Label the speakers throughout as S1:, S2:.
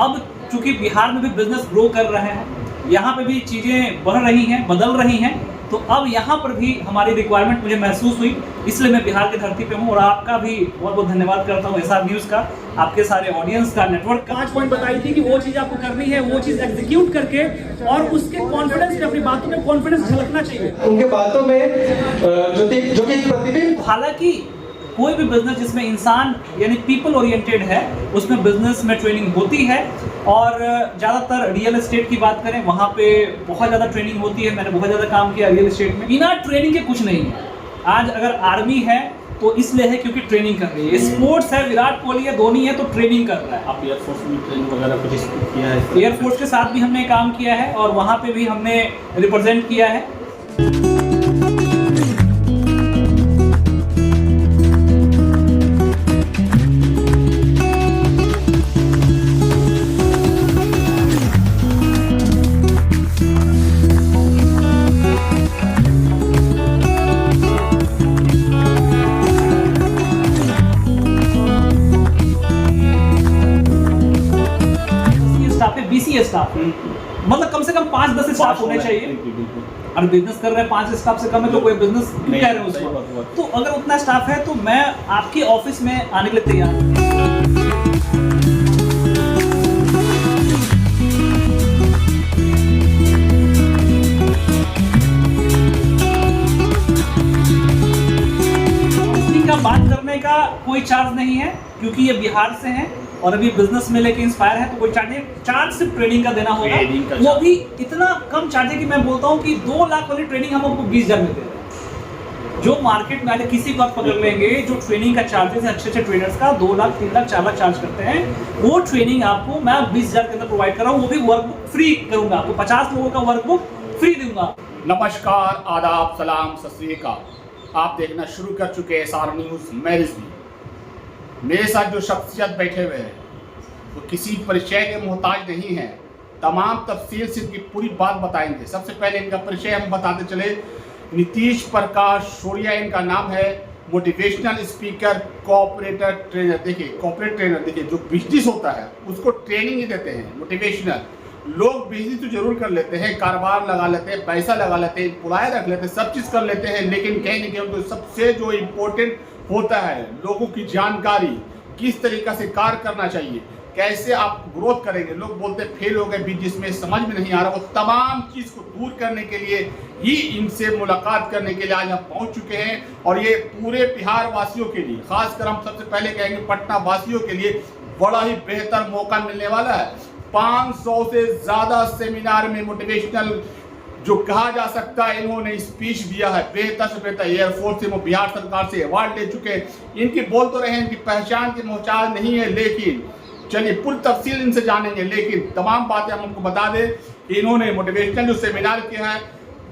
S1: अब चूंकि बिहार में भी बिजनेस ग्रो कर रहे हैं, यहाँ पे भी चीज़ें बढ़ रही हैं, बदल रही हैं, तो अब यहाँ पर भी हमारी रिक्वायरमेंट मुझे महसूस हुई, इसलिए मैं बिहार की धरती पे हूँ। और आपका भी बहुत बहुत धन्यवाद करता हूँ एसआर न्यूज़ का, आपके सारे ऑडियंस का, नेटवर्क का। 5 पॉइंट बताई थी कि वो चीज़ आपको करनी है, वो चीज़ एग्जीक्यूट करके और उसके कॉन्फिडेंस में, अपनी बातों में कॉन्फिडेंस झलकना चाहिए
S2: उनके बातों में, जो कि प्रतिबिंब।
S1: हालांकि कोई भी बिजनेस जिसमें इंसान यानी पीपल ओरिएंटेड है, उसमें बिजनेस में ट्रेनिंग होती है। और ज़्यादातर रियल एस्टेट की बात करें, वहाँ पे बहुत ज़्यादा ट्रेनिंग होती है। मैंने बहुत ज़्यादा काम किया रियल एस्टेट में। बिना ट्रेनिंग के कुछ नहीं है। आज अगर आर्मी है तो इसलिए है क्योंकि ट्रेनिंग कर रही है, स्पोर्ट्स है, विराट कोहली है, धोनी है, तो ट्रेनिंग कर रहा है।
S3: आप एयरफोर्स में ट्रेनिंग वगैरह कुछ किया है?
S1: एयरफोर्स के साथ भी हमने काम किया है और वहाँ पे भी हमने रिप्रेजेंट किया है। BC स्टाफ, मतलब कम से कम 5-10 स्टाफ होने चाहिए। और बिजनेस कर रहे हैं 5 स्टाफ से कम है तो कोई बिजनेस क्यों कह रहे हो उसको? तो अगर उतना स्टाफ है तो मैं आपके ऑफिस में आने के लिए तैयार हूँ। बात करने का कोई चार्ज नहीं है क्योंकि ये बिहार से हैं और अभी बिजनेस में लेके इंस्पायर है, तो कोई चार्ज सिर्फ ट्रेनिंग का देना होगा। वो भी इतना कम चार्ज है कि मैं बोलता हूँ कि 2 लाख वाली ट्रेनिंग हम आपको 20,000 में दे रहे हैं। जो मार्केट में आगे किसी को आप पकड़ लेंगे जो ट्रेनिंग का चार्जेस है अच्छे ट्रेनर्स का 2 लाख 3 लाख 4 लाख चार्ज करते हैं, वो ट्रेनिंग आपको मैं 20,000 के अंदर प्रोवाइड कर रहा हूँ। वो भी वर्कबुक फ्री करूंगा, आपको 50 लोगों का वर्कबुक फ्री दूंगा।
S3: नमस्कार, आदाब, सलाम, सत श्री अकाल। आप देखना शुरू कर चुके हैं एसआर न्यूज़। मैं रिजवी, मेरे साथ जो शख्सियत बैठे हुए हैं वो किसी परिचय के मोहताज नहीं है। तमाम तफसील से इनकी पूरी बात बताएंगे। सबसे पहले इनका परिचय हम बताते चले। नीतीश प्रकाश शोरिया इनका नाम है। Motivational speaker, cooperator trainer. देखिए कोऑपरेट ट्रेनर, देखिए जो बिजनेस होता है उसको ट्रेनिंग ही देते हैं। मोटिवेशनल लोग बिजनेस तो जरूर कर लेते हैं, कारोबार लगा लेते हैं, पैसा लगा लेते हैं, एम्प्लॉय रख लेते हैं, सब चीज़ कर लेते हैं, लेकिन कहीं ना कहीं उनको सबसे जो इम्पोर्टेंट होता है लोगों की जानकारी, किस तरीक़ा से कार्य करना चाहिए, कैसे आप ग्रोथ करेंगे। लोग बोलते हैं फेल हो गए बिजनेस में, समझ में नहीं आ रहा। वो तमाम चीज़ को दूर करने के लिए ही इनसे मुलाकात करने के लिए आज हम पहुंच चुके हैं। और ये पूरे बिहार वासियों के लिए, खासकर हम सबसे पहले कहेंगे पटना वासियों के लिए बड़ा ही बेहतर मौका मिलने वाला है। 500 से ज़्यादा सेमिनार में मोटिवेशनल जो कहा जा सकता है इन्होंने स्पीच दिया है, बेहतर से बेहतर। एयरफोर्स से वो बिहार सरकार से अवार्ड ले चुके हैं। इनकी बोल तो रहे हैं इनकी पहचान की मोहताज नहीं है, लेकिन चलिए पूरी तफसील इनसे जानेंगे। लेकिन तमाम बातें हम उनको बता दें कि इन्होंने मोटिवेशनल जो सेमिनार किया है,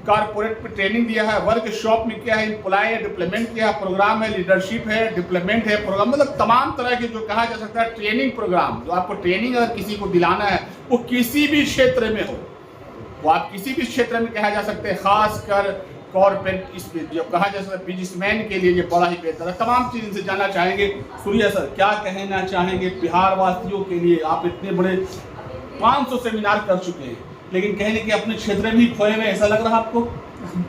S3: कारपोरेट पे ट्रेनिंग दिया है, वर्कशॉप में किया है, एम्प्लॉय डेवलपमेंट किया है, प्रोग्राम है, लीडरशिप है, डेवलपमेंट है, प्रोग्राम, मतलब तमाम तरह के जो कहा जा सकता है ट्रेनिंग प्रोग्राम। जो आपको ट्रेनिंग अगर किसी को दिलाना है वो किसी भी क्षेत्र में हो, वो आप किसी भी क्षेत्र में कहा जा सकते हैं, खासकर कॉर्पोरेट जो कहा जा सकता है बिजनेसमैन के लिए ये बड़ा ही बेहतर है। तमाम चीज़ इनसे जानना चाहेंगे। सुनिए सर, क्या कहना चाहेंगे बिहार वासियों के लिए? आप इतने बड़े 500 सेमिनार कर चुके हैं, लेकिन कहीं कि अपने क्षेत्र में ही खोए हुए, ऐसा लग रहा है आपको?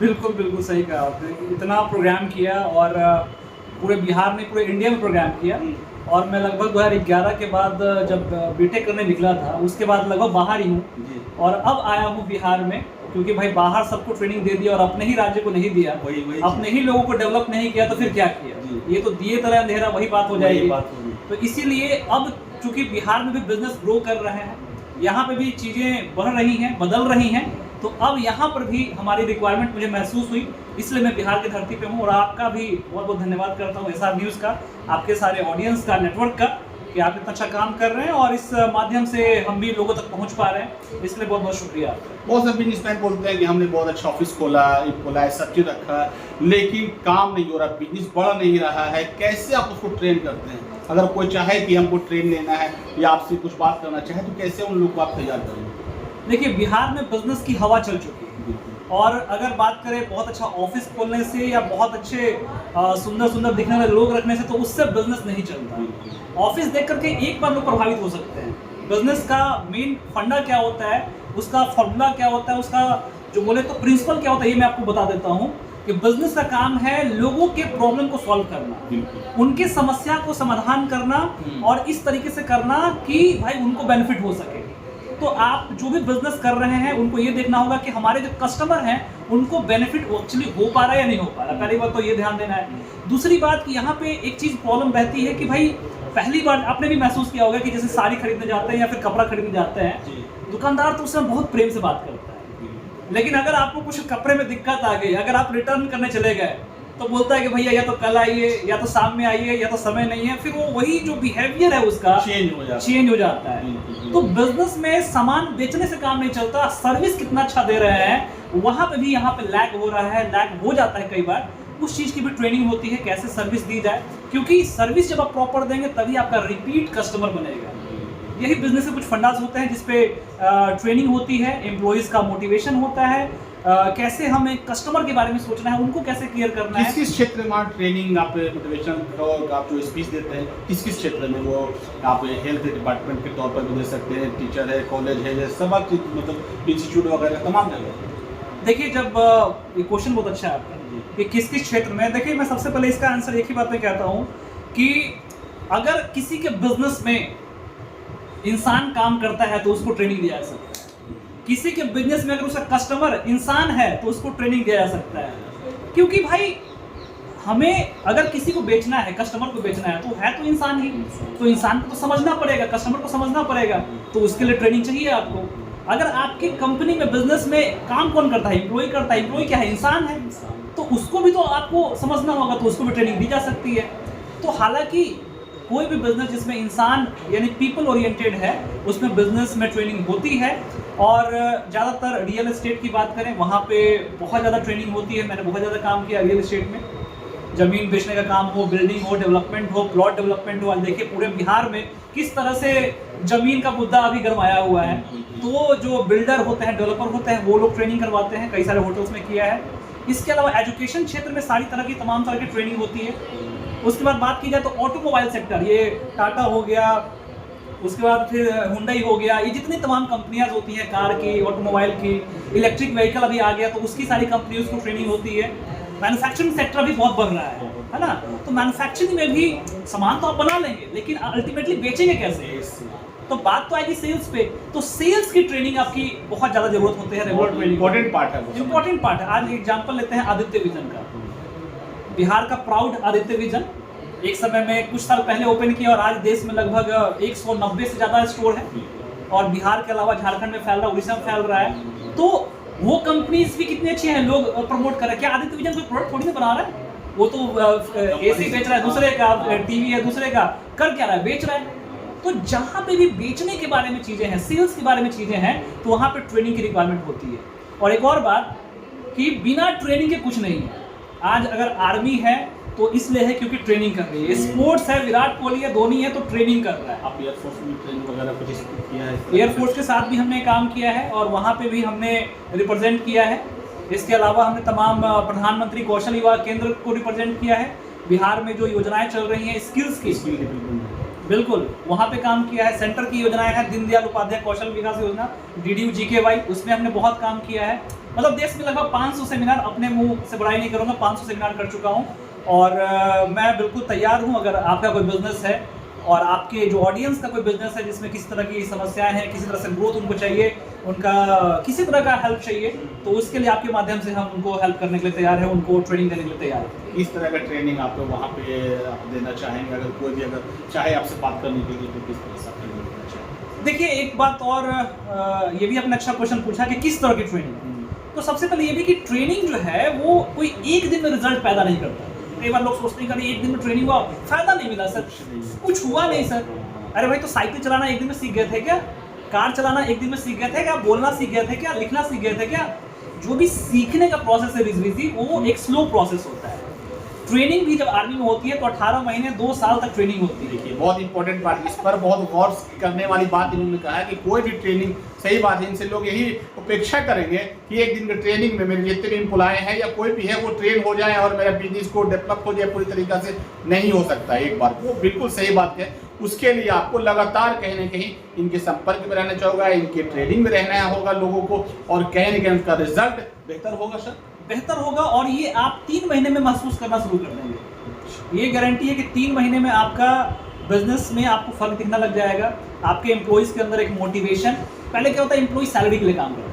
S1: बिल्कुल बिल्कुल सही कहा आपने। इतना प्रोग्राम किया और पूरे बिहार में, पूरे इंडिया में प्रोग्राम किया। और मैं लगभग 2011 के बाद जब बीटेक करने निकला था, उसके बाद लगभग बाहर ही हूँ और अब आया हूँ बिहार में, क्योंकि भाई बाहर सबको ट्रेनिंग दे दिया और अपने ही राज्य को नहीं दिया, अपने ही लोगों को डेवलप नहीं किया, तो फिर क्या किया? ये तो दिए तरह अंधेरा, वही बात हो जाएगी। तो इसीलिए अब चूंकि बिहार में भी बिजनेस ग्रो कर रहे हैं, यहाँ पे भी चीज़ें बढ़ रही हैं, बदल रही हैं, तो अब यहाँ पर भी हमारी रिक्वायरमेंट मुझे महसूस हुई, इसलिए मैं बिहार की धरती पे हूँ। और आपका भी बहुत बहुत धन्यवाद करता हूँ एसआर न्यूज़ का, आपके सारे ऑडियंस का, नेटवर्क का, कि आप इतना अच्छा काम कर रहे हैं और इस माध्यम से हम भी लोगों तक पहुंच पा रहे हैं, इसलिए बहुत बहुत शुक्रिया।
S3: बहुत से बिजनेसमैन बोलते हैं कि हमने बहुत अच्छा ऑफिस खोला, एम्प्लॉय सब चीज़ रखा, लेकिन काम नहीं हो रहा, बिजनेस बढ़ नहीं रहा है। कैसे आप उसको ट्रेन करते हैं? अगर कोई चाहे कि हमको ट्रेन लेना है या आपसे कुछ बात करना चाहे, तो कैसे उन लोग को आप तैयार करेंगे?
S1: देखिए, बिहार में बिजनेस की हवा चल चुकी है और अगर बात करें बहुत अच्छा ऑफिस खोलने से या बहुत अच्छे सुंदर सुंदर दिखने वाले लोग रखने से, तो उससे बिजनेस नहीं चलता। ऑफिस देख करके एक बार लोग प्रभावित हो सकते हैं, बिजनेस का मेन फंडा क्या होता है, उसका फॉर्मूला क्या होता है, उसका जो बोले तो प्रिंसिपल क्या होता है, ये मैं आपको बता देता हूँ कि बिजनेस का काम है लोगों के प्रॉब्लम को सॉल्व करना, उनकी समस्या को समाधान करना और इस तरीके से करना कि भाई उनको बेनिफिट हो सके। तो आप जो भी बिजनेस कर रहे हैं उनको ये देखना होगा कि हमारे जो कस्टमर हैं उनको बेनिफिट एक्चुअली हो पा रहा है या नहीं हो पा रहा। पहली बात तो ये ध्यान देना है। दूसरी बात कि यहाँ पे एक चीज़ प्रॉब्लम रहती है कि भाई पहली बार आपने भी महसूस किया होगा कि जैसे साड़ी खरीदने जाते हैं या फिर कपड़ा खरीदने जाते हैं, दुकानदार तो उसमें बहुत प्रेम से बात करता है, लेकिन अगर आपको कुछ कपड़े में दिक्कत आ गई, अगर आप रिटर्न करने चले गए तो बोलता है कि भैया या तो कल आइए या तो शाम में आइए या तो समय नहीं है, फिर वो वही जो बिहेवियर है उसका चेंज हो जाता है। तो बिजनेस में सामान बेचने से काम नहीं चलता, सर्विस कितना अच्छा दे रहे हैं वहां पे भी यहाँ पे लैग हो रहा है, लैग हो जाता है कई बार। उस चीज़ की भी ट्रेनिंग होती है कैसे सर्विस दी जाए, क्योंकि सर्विस जब आप प्रॉपर देंगे तभी आपका रिपीट कस्टमर बनेगा। यही बिजनेस के कुछ फंडास होते हैं जिसपे ट्रेनिंग होती है, एम्प्लॉइज का मोटिवेशन होता है, कैसे हमें कस्टमर के बारे में सोचना है, उनको कैसे केयर करना है।
S3: किस क्षेत्र में ट्रेनिंग आप मोटिवेशन आप जो स्पीच देते हैं किस क्षेत्र में, वो आप हेल्थ डिपार्टमेंट के तौर पर भी दे सकते हैं, टीचर है, कॉलेज है, सब मतलब इंस्टीट्यूट वगैरह तमाम जगह।
S1: देखिए जब ये क्वेश्चन बहुत अच्छा है आपका कि किस किस क्षेत्र में, देखिए मैं सबसे पहले इसका आंसर एक ही बात में कहता हूँ कि अगर किसी के बिजनेस में इंसान काम करता है तो उसको ट्रेनिंग दिया जा सकता है। किसी के बिजनेस में अगर उसका कस्टमर इंसान है तो उसको ट्रेनिंग दिया जा सकता है, क्योंकि भाई हमें अगर किसी को बेचना है, कस्टमर को बेचना है तो है तो इंसान ही, तो इंसान को तो समझना पड़ेगा, कस्टमर को समझना पड़ेगा, तो उसके लिए ट्रेनिंग चाहिए आपको। अगर आपकी कंपनी में बिजनेस में काम कौन करता है, एम्प्लॉय करता है, एम्प्लॉय क्या है, इंसान है, तो उसको भी तो आपको समझना होगा, तो उसको भी ट्रेनिंग दी जा सकती है। तो हालांकि कोई भी बिजनेस जिसमें इंसान यानी पीपल ओरिएंटेड है उसमें बिजनेस में ट्रेनिंग होती है। और ज़्यादातर रियल एस्टेट की बात करें वहाँ पे बहुत ज़्यादा ट्रेनिंग होती है। मैंने बहुत ज़्यादा काम किया रियल एस्टेट में, ज़मीन बेचने का काम हो, बिल्डिंग हो, डेवलपमेंट हो, प्लॉट डेवलपमेंट हो। आज देखिए पूरे बिहार में किस तरह से ज़मीन का मुद्दा अभी गरमाया हुआ है। तो जो बिल्डर होते हैं, डेवलपर होते हैं, वो लोग ट्रेनिंग करवाते हैं, कई सारे होटल्स में किया है। इसके अलावा एजुकेशन क्षेत्र में सारी तरह की तमाम तरह की ट्रेनिंग होती है। उसके बाद बात की जाए तो ऑटोमोबाइल सेक्टर, ये टाटा हो गया, उसके बाद फिर हुंडई हो गया, ये जितनी तमाम कंपनियां होती हैं कार की, ऑटोमोबाइल की, इलेक्ट्रिक व्हीकल अभी आ गया तो उसकी सारी कंपनियों को ट्रेनिंग होती है। मैन्युफैक्चरिंग सेक्टर भी बहुत बढ़ रहा है ना, तो मैन्युफैक्चरिंग में भी सामान तो आप बना लेंगे लेकिन अल्टीमेटली बेचेंगे कैसे, तो बात तो आएगी सेल्स पे। तो सेल्स की ट्रेनिंग आपकी बहुत ज़्यादा जरूरत होती है, रेगुलर ट्रेनिंग
S3: इंपॉर्टेंट पार्ट है,
S1: इंपॉर्टेंट पार्ट है। आज एग्जाम्पल लेते हैं आदित्य विजन का, बिहार का प्राउड आदित्य विजन एक समय में कुछ साल पहले ओपन किया और आज देश में लगभग 190 से ज़्यादा स्टोर है और बिहार के अलावा झारखंड में फैल रहा है, उड़ीसा में फैल रहा है। तो वो कंपनीज भी कितनी अच्छी हैं, लोग प्रमोट कर रहे हैं। क्या आदित्य विजन कोई प्रोडक्ट थोड़ी ना बना रहा है, वो तो एसी बेच रहा है दूसरे का, टीवी है दूसरे का, कर क्या रहा है, बेच रहा है। तो जहाँ पे भी बेचने के बारे में चीज़ें हैं, सेल्स के बारे में चीज़ें हैं, तो वहाँ पे ट्रेनिंग की रिक्वायरमेंट होती है। और एक और बात कि बिना ट्रेनिंग के कुछ नहीं है। आज अगर आर्मी है तो इसलिए है क्योंकि ट्रेनिंग कर रही है, स्पोर्ट्स है, विराट कोहली है, धोनी है, तो ट्रेनिंग कर रहा है।
S3: आप एयरफोर्स में ट्रेनिंग वगैरह कुछ किया है?
S1: एयरफोर्स के साथ भी हमने काम किया है और वहाँ पे भी हमने रिप्रेजेंट किया है। इसके अलावा हमने तमाम प्रधानमंत्री कौशल युवा केंद्र को रिप्रेजेंट किया है। बिहार में जो योजनाएं चल रही हैं स्किल्स की, बिल्कुल वहाँ पे काम किया है। सेंटर की योजनाएं हैं, दीनदयाल उपाध्याय कौशल विकास योजना, DDU-GKY, उसमें हमने बहुत काम किया है। मतलब देश में लगभग 500 सेमिनार, अपने मुंह से बड़ाई नहीं करूँगा, 500 सेमिनार कर चुका हूँ। और मैं बिल्कुल तैयार हूँ, अगर आपका कोई बिजनेस है और आपके जो ऑडियंस का कोई बिजनेस है जिसमें किसी तरह की समस्याएं हैं, किसी तरह से ग्रोथ उनको चाहिए, उनका किसी तरह का हेल्प चाहिए, तो उसके लिए आपके माध्यम से हम उनको हेल्प करने के लिए तैयार हैं, उनको ट्रेनिंग देने के लिए तैयार हैं।
S3: इस तरह का ट्रेनिंग आप वहाँ पे आप देना चाहेंगे? अगर कोई भी अगर चाहे आपसे बात करने के लिए तो किस तरह से आप ट्रेनिंग देना चाहेंगे?
S1: देखिए एक बात और, ये भी आपने अच्छा क्वेश्चन पूछा कि किस तरह की ट्रेनिंग। तो सबसे पहले ये भी कि ट्रेनिंग जो है वो कोई एक दिन में रिजल्ट पैदा नहीं करता। कई बार लोग सोचते हैं कि एक दिन में ट्रेनिंग हुआ, फायदा नहीं मिला सर, कुछ हुआ नहीं सर। अरे भाई तो साइकिल चलाना एक दिन में सीख गए थे क्या? कार चलाना एक दिन में सीख गए थे क्या? बोलना सीख गए थे क्या? लिखना सीख गए थे क्या? जो भी सीखने का प्रोसेस है रिजवी, वो एक स्लो प्रोसेस होता है। ट्रेनिंग भी जब आर्मी में होती है तो 18 महीने 2 साल तक ट्रेनिंग होती है।
S3: देखिए बहुत इंपॉर्टेंट बात, इस पर बहुत गौर करने वाली बात इन्होंने कहा है कि कोई भी ट्रेनिंग, सही बात है, इनसे लोग यही अपेक्षा करेंगे कि एक दिन की ट्रेनिंग में मेरे जितने भी एम्प्लॉय हैं या कोई भी है वो ट्रेन हो जाए और मेरा बिजनेस को डेवलप हो जाए पूरी तरीके से। नहीं हो सकता एक बार, वो बिल्कुल सही बात है। उसके लिए आपको लगातार कहीं ना कहीं इनके संपर्क में रहना होगा, इनके ट्रेनिंग में रहना होगा लोगों को, और कहीं ना कहीं उनका रिजल्ट बेहतर होगा सर,
S1: बेहतर होगा। और ये आप 3 महीने में महसूस करना शुरू कर देंगे। ये गारंटी है कि 3 महीने में आपका बिजनेस में आपको फर्क दिखना लग जाएगा। आपके एम्प्लॉइज़ के अंदर एक मोटिवेशन, पहले क्या होता है एम्प्लॉय सैलरी के लिए काम करता है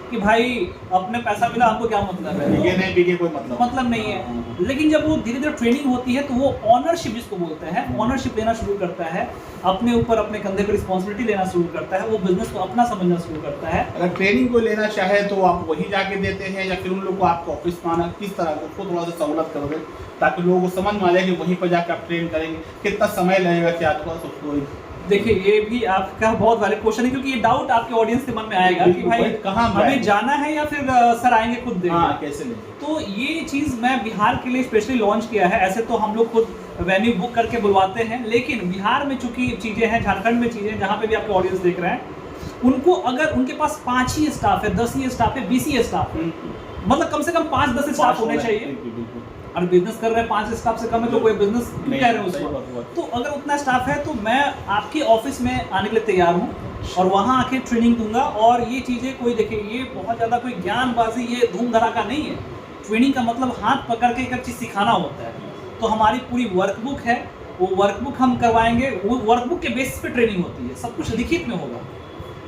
S1: कि भाई अपने पैसा मिला हमको क्या मतलब है,
S3: बिके नहीं बिके कोई मतलब
S1: नहीं है। लेकिन जब वो धीरे धीरे ट्रेनिंग होती है तो वो ऑनरशिप जिसको बोलते हैं, ऑनरशिप लेना शुरू करता है, अपने ऊपर अपने कंधे पर रिस्पॉन्सिबिलिटी लेना शुरू करता है, वो बिजनेस को अपना समझना शुरू करता है।
S3: अगर ट्रेनिंग को लेना चाहे तो आप वहीं जाके देते हैं या फिर उन लोग को आपको ऑफिस में आना, किस तरह उसको थोड़ा सा सहूलत करोगे ताकि लोगों को समझ में आ जाए कि वहीं पर जाकर आप ट्रेन करेंगे, कितना समय लगेगा, क्या थोड़ा
S1: देखिए ये भी आपका बहुत वैलिड क्वेश्चन है, क्योंकि ये डाउट आपके ऑडियंस के मन में आएगा कि भाई
S3: कहाँ
S1: हमें जाना है या फिर सर आएंगे खुद देंगे।
S3: कैसे लेंगे?
S1: तो ये चीज़ मैं बिहार के लिए स्पेशली लॉन्च किया है। ऐसे तो हम लोग खुद वेन्यू बुक करके बुलवाते हैं, लेकिन बिहार में चूंकि चीज़ें हैं, झारखंड में चीज़ें, जहाँ पे भी आपके ऑडियंस देख रहे हैं, उनको अगर उनके पास 5 ही स्टाफ है, 10 ही स्टाफ है, 20 ही स्टाफ है, मतलब कम से कम 5-10 स्टाफ होने चाहिए। और बिजनेस कर रहे हैं 5 स्टाफ से कम है तो कोई बिजनेस नहीं कह रहे हैं उसको। तो अगर उतना स्टाफ है तो मैं आपके ऑफिस में आने के लिए तैयार हूँ और वहाँ आके ट्रेनिंग दूंगा। और ये चीज़ें कोई देखिए ये बहुत ज़्यादा कोई ज्ञानबाजी, ये धूम धड़ाका नहीं है। ट्रेनिंग का मतलब हाथ पकड़ के एक चीज़ सिखाना होता है। तो हमारी पूरी वर्कबुक है, वो वर्कबुक हम करवाएंगे, वो वर्कबुक के बेसिस पे ट्रेनिंग होती है, सब कुछ लिखित में होगा।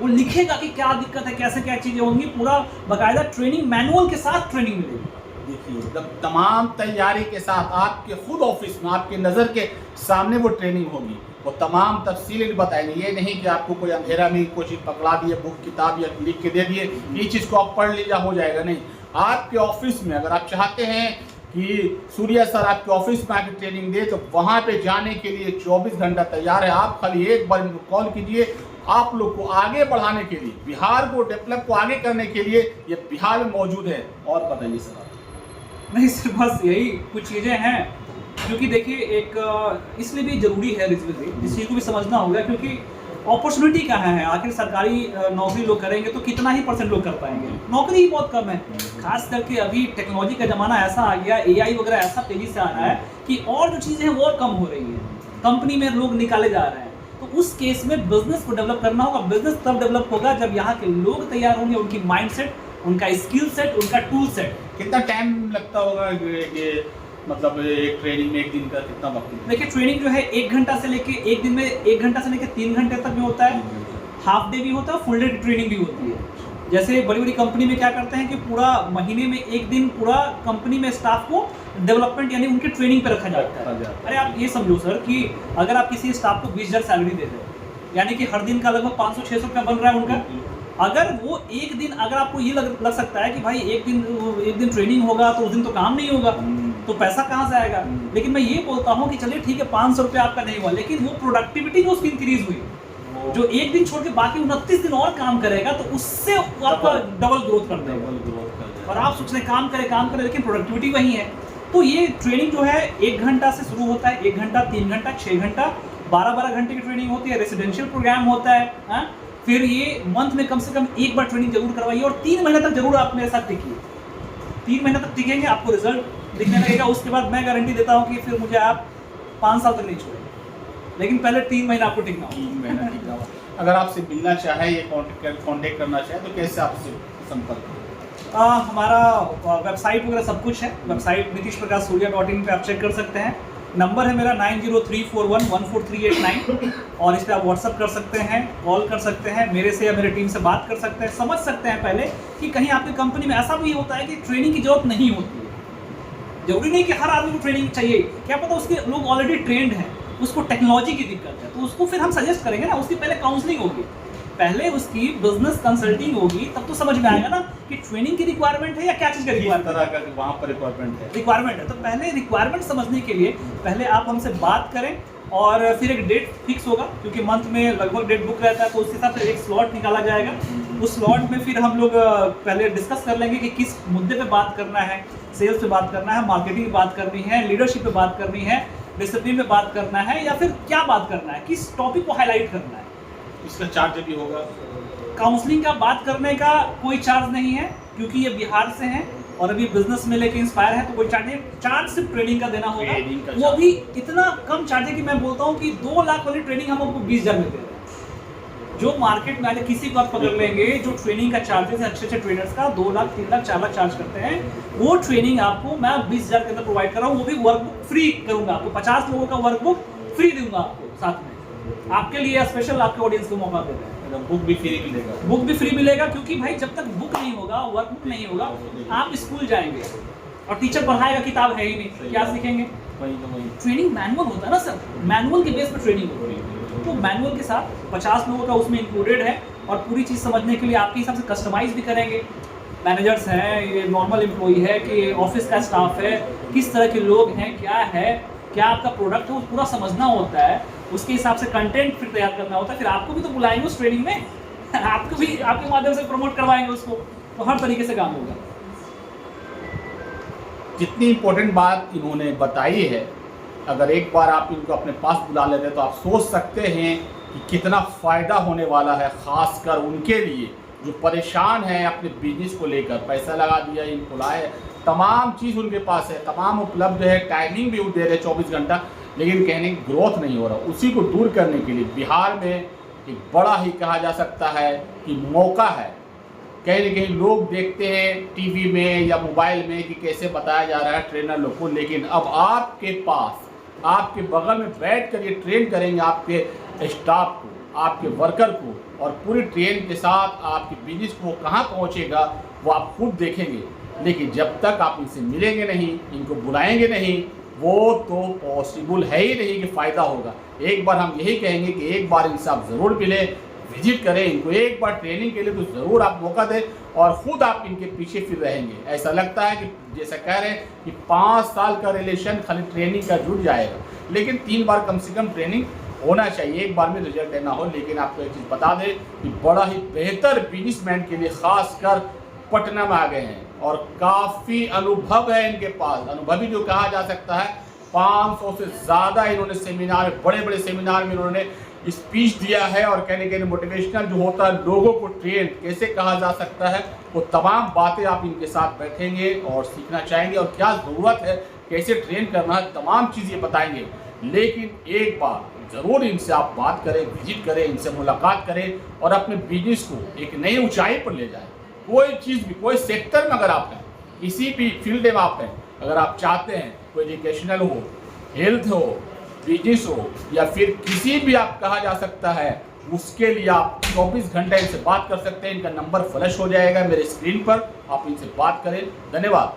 S1: वो लिखेगा कि क्या दिक्कत है, कैसे क्या चीज़ें होंगी, पूरा बाकायदा ट्रेनिंग मैनुअल के साथ ट्रेनिंग मिलेगी।
S3: देखिए जब तमाम तैयारी के साथ आपके खुद ऑफिस में आपके नज़र के सामने वो ट्रेनिंग होगी, वो तमाम तफसीलें बताएंगे। ये नहीं कि आपको कोई अंधेरा में कोई चीज़ पकड़ा दिए, बुक किताब या लिख के दे दिए, ये चीज़ को आप पढ़ लीजिए हो जाएगा, नहीं। आपके ऑफिस में अगर आप चाहते हैं कि सूर्या सर आपके ऑफिस में आके ट्रेनिंग दे, तो वहाँ पे जाने के लिए 24 घंटा तैयार है। आप खाली एक बार कॉल कीजिए, आप लोग को आगे बढ़ाने के लिए, बिहार को डेवलप को आगे करने के लिए ये बिहार में मौजूद है। और बताइए सर।
S1: नहीं सिर्फ बस यही कुछ चीज़ें हैं, क्योंकि देखिए एक इसलिए भी ज़रूरी है इस चीज़ को भी समझना होगा, क्योंकि अपॉर्चुनिटी कहाँ है। आखिर सरकारी नौकरी लोग करेंगे तो कितना ही % लोग कर पाएंगे, नौकरी ही बहुत कम है। खास करके अभी टेक्नोलॉजी का ज़माना ऐसा आ गया, AI वगैरह ऐसा तेज़ी से आ रहा है कि और जो चीज़ें हैं वो और कम हो रही है, कंपनी में लोग निकाले जा रहे हैं। तो उस केस में बिजनेस को डेवलप करना होगा। बिजनेस तब डेवलप होगा जब यहाँ के लोग तैयार होंगे, उनकी माइंडसेट, उनका स्किल सेट, उनका टूल सेट।
S3: कितना टाइम लगता होगा ये, मतलब एक ट्रेनिंग में एक दिन का कितना वक्त?
S1: देखिए ट्रेनिंग जो है 1 घंटा से लेके एक दिन में 1 घंटा से लेके 3 घंटे तक में होता है। हाफ डे भी होता है, फुल डे ट्रेनिंग भी होती है। जैसे बड़ी बड़ी कंपनी में क्या करते हैं कि पूरा महीने में एक दिन पूरा कंपनी में स्टाफ को डेवलपमेंट यानी उनकी ट्रेनिंग पे रखा जाता है। अरे आप ये समझो सर कि अगर आप किसी स्टाफ को 20,000 सैलरी दे रहे हैं, यानी कि हर दिन का लगभग 500-600 रुपया बन रहा है उनका। अगर वो एक दिन, अगर आपको ये लग सकता है कि भाई एक दिन ट्रेनिंग होगा तो उस दिन तो काम नहीं होगा, तो पैसा कहाँ से आएगा। लेकिन मैं ये बोलता हूँ कि चलिए ठीक है 500 रुपया आपका नहीं हुआ, लेकिन वो प्रोडक्टिविटी जो उसकी इंक्रीज हुई, जो एक दिन छोड़ के बाकी 29 दिन और काम करेगा, तो उससे आपका डबल ग्रोथ कर देगा। और आप सोच रहे काम करे लेकिन प्रोडक्टिविटी वही है। तो ये ट्रेनिंग जो है 1 घंटा से शुरू होता है, 1 घंटा, 3 घंटा, 6 घंटा, 12-12 घंटे की ट्रेनिंग होती है। रेसिडेंशियल प्रोग्राम होता है। फिर ये मंथ में कम से कम एक बार ट्रेनिंग जरूर करवाइए और 3 महीने तक जरूर आप मेरे साथ टिकिए। 3 महीने तक टिकेंगे, आपको रिजल्ट दिखने लगेगा। उसके बाद मैं गारंटी देता हूँ कि फिर मुझे आप 5 साल तक नहीं छोड़ेंगे, लेकिन पहले 3 महीने आपको टिकना होगा।
S3: 3 महीना टिकना होगा। अगर आपसे मिलना चाहे या कॉन्टेक्ट करना चाहे तो कैसे आपसे संपर्क?
S1: हमारा वेबसाइट वगैरह सब कुछ है। वेबसाइट nitishprakash.surya.in पे आप चेक कर सकते हैं। नंबर है मेरा 9034114389 और इस पर आप व्हाट्सअप कर सकते हैं, कॉल कर सकते हैं, मेरे से या मेरे टीम से बात कर सकते हैं। समझ सकते हैं पहले कि कहीं आपकी कंपनी में ऐसा भी होता है कि ट्रेनिंग की जरूरत नहीं होती है। जरूरी नहीं कि हर आदमी को ट्रेनिंग चाहिए, क्या पता उसके लोग ऑलरेडी ट्रेंड हैं, उसको टेक्नोलॉजी की दिक्कत है, तो उसको फिर हम सजेस्ट करेंगे ना। उसकी पहले काउंसलिंग होगी, पहले उसकी बिजनेस कंसल्टिंग होगी, तब तो समझ में आएगा ना कि ट्रेनिंग की रिक्वायरमेंट है या क्या चीज़ का
S3: वहाँ पर
S1: रिक्वायरमेंट है। तो पहले रिक्वायरमेंट समझने के लिए पहले आप हमसे बात करें और फिर एक डेट फिक्स होगा, क्योंकि मंथ में लगभग डेट बुक रहता है, तो उस हिसाब से एक स्लॉट निकाला जाएगा उस स्लॉट में फिर हम लोग पहले डिस्कस कर लेंगे कि किस मुद्दे पे बात करना है। सेल्स पे बात करना है, मार्केटिंग पे बात करनी है, लीडरशिप पे बात करनी है, डिसिप्लिन पे बात करना है, या फिर क्या बात करना है, किस टॉपिक को हाईलाइट करना है।
S3: इसका चार्ज भी होगा?
S1: काउंसलिंग का बात करने का कोई चार्ज नहीं है, क्योंकि ये बिहार से हैं और अभी बिजनेस में लेके इंस्पायर है, तो कोई चार्ज सिर्फ ट्रेनिंग का देना होगा। वो भी इतना कम चार्ज है कि मैं बोलता हूँ कि 2 लाख वाली ट्रेनिंग हम आपको 20,000 में दे रहे हैं। जो मार्केट में किसी को आप पकड़ लेंगे जो ट्रेनिंग का चार्जेस है अच्छे ट्रेनर्स का 2 लाख 3 लाख 4 लाख चार्ज करते हैं, वो ट्रेनिंग आपको मैं 20,000 के अंदर प्रोवाइड कर रहा हूँ। वो भी वर्कबुक फ्री करूंगा आपको, 50 लोगों का वर्कबुक फ्री दूंगा आपको साथ में, आपके लिए स्पेशल आपके ऑडियंस को मौका दे रहे हैं।
S3: बुक भी फ्री मिलेगा?
S1: बुक भी फ्री मिलेगा, क्योंकि भाई जब तक बुक नहीं होगा, वर्कबुक नहीं होगा, आप स्कूल जाएंगे और टीचर पढ़ाएगा, किताब है ही नहीं, क्या सीखेंगे? ट्रेनिंग मैनुअल होता है ना सर, मैनुअल के बेस पर ट्रेनिंग होती है। तो मैनुअल के साथ 50 लोगों का उसमें इंक्लूडेड है, और पूरी चीज़ समझने के लिए आपके हिसाब से कस्टमाइज भी करेंगे। मैनेजर्स हैं, ये नॉर्मल एम्प्लॉई है कि ऑफिस का स्टाफ है, किस तरह के लोग हैं, क्या आपका प्रोडक्ट है, वो पूरा समझना होता है। उसके हिसाब से कंटेंट फिर तैयार करना होता है। फिर आपको भी तो बुलाएंगे उस ट्रेनिंग में, आपको भी आपके माध्यम से प्रमोट करवाएंगे उसको, तो हर तरीके से काम होगा।
S3: जितनी इम्पोर्टेंट बात इन्होंने बताई है, अगर एक बार आप इनको अपने पास बुला लेते हैं तो आप सोच सकते हैं कि कितना फ़ायदा होने वाला है, ख़ासकर उनके लिए जो परेशान हैं अपने बिजनेस को लेकर। पैसा लगा दिया, इनको लाए, तमाम चीज़ उनके पास है, तमाम उपलब्ध है, टाइमिंग भी दे रहे 24 घंटा, लेकिन कहने की ग्रोथ नहीं हो रहा। उसी को दूर करने के लिए बिहार में एक बड़ा ही कहा जा सकता है कि मौका है। कहीं न कहीं लोग देखते हैं टीवी में या मोबाइल में कि कैसे बताया जा रहा है ट्रेनर लोग को, लेकिन अब आपके पास, आपके बगल में बैठ कर ये ट्रेन करेंगे आपके स्टाफ को, आपके वर्कर को, और पूरी ट्रेन के साथ आपके बिजनेस को कहाँ पहुँचेगा वो आप खुद देखेंगे। लेकिन जब तक आप इनसे मिलेंगे नहीं, इनको बुलाएंगे नहीं, वो तो पॉसिबल है ही नहीं कि फ़ायदा होगा। एक बार हम यही कहेंगे कि एक बार इनसे आप ज़रूर मिलें, विजिट करें इनको, एक बार ट्रेनिंग के लिए तो ज़रूर आप मौका दें, और ख़ुद आप इनके पीछे फिर रहेंगे। ऐसा लगता है कि जैसा कह रहे हैं कि 5 साल का रिलेशन खाली ट्रेनिंग का जुड़ जाएगा, लेकिन 3 बार कम से कम ट्रेनिंग होना चाहिए, एक बार में रिजल्ट लेना हो। लेकिन आपको एक चीज़ बता दें कि बड़ा ही बेहतर बिजनेसमैन के लिए खासकर पटना में आ गए हैं, और काफ़ी अनुभव है इनके पास, अनुभवी जो कहा जा सकता है। 500 से ज़्यादा इन्होंने सेमिनार, बड़े बड़े सेमिनार में इन्होंने स्पीच दिया है, और कहने के मोटिवेशनल जो होता है, लोगों को ट्रेन कैसे कहा जा सकता है, वो तमाम बातें आप इनके साथ बैठेंगे और सीखना चाहेंगे, और क्या ज़रूरत है, कैसे ट्रेन करना है, तमाम चीज़ ये बताएंगे। लेकिन एक बार ज़रूर इनसे आप बात करें, विजिट करें, इनसे मुलाकात करें, और अपने बिजनेस को एक नई ऊंचाई पर ले जाएं। कोई चीज़ भी, कोई सेक्टर में अगर आप हैं, किसी भी फील्ड में आप हैं, अगर आप चाहते हैं, कोई एजुकेशनल हो, हेल्थ हो, बिजनेस हो, या फिर किसी भी आप कहा जा सकता है, उसके लिए आप 24 घंटे इनसे बात कर सकते हैं। इनका नंबर फ्लैश हो जाएगा मेरे स्क्रीन पर, आप इनसे बात करें। धन्यवाद।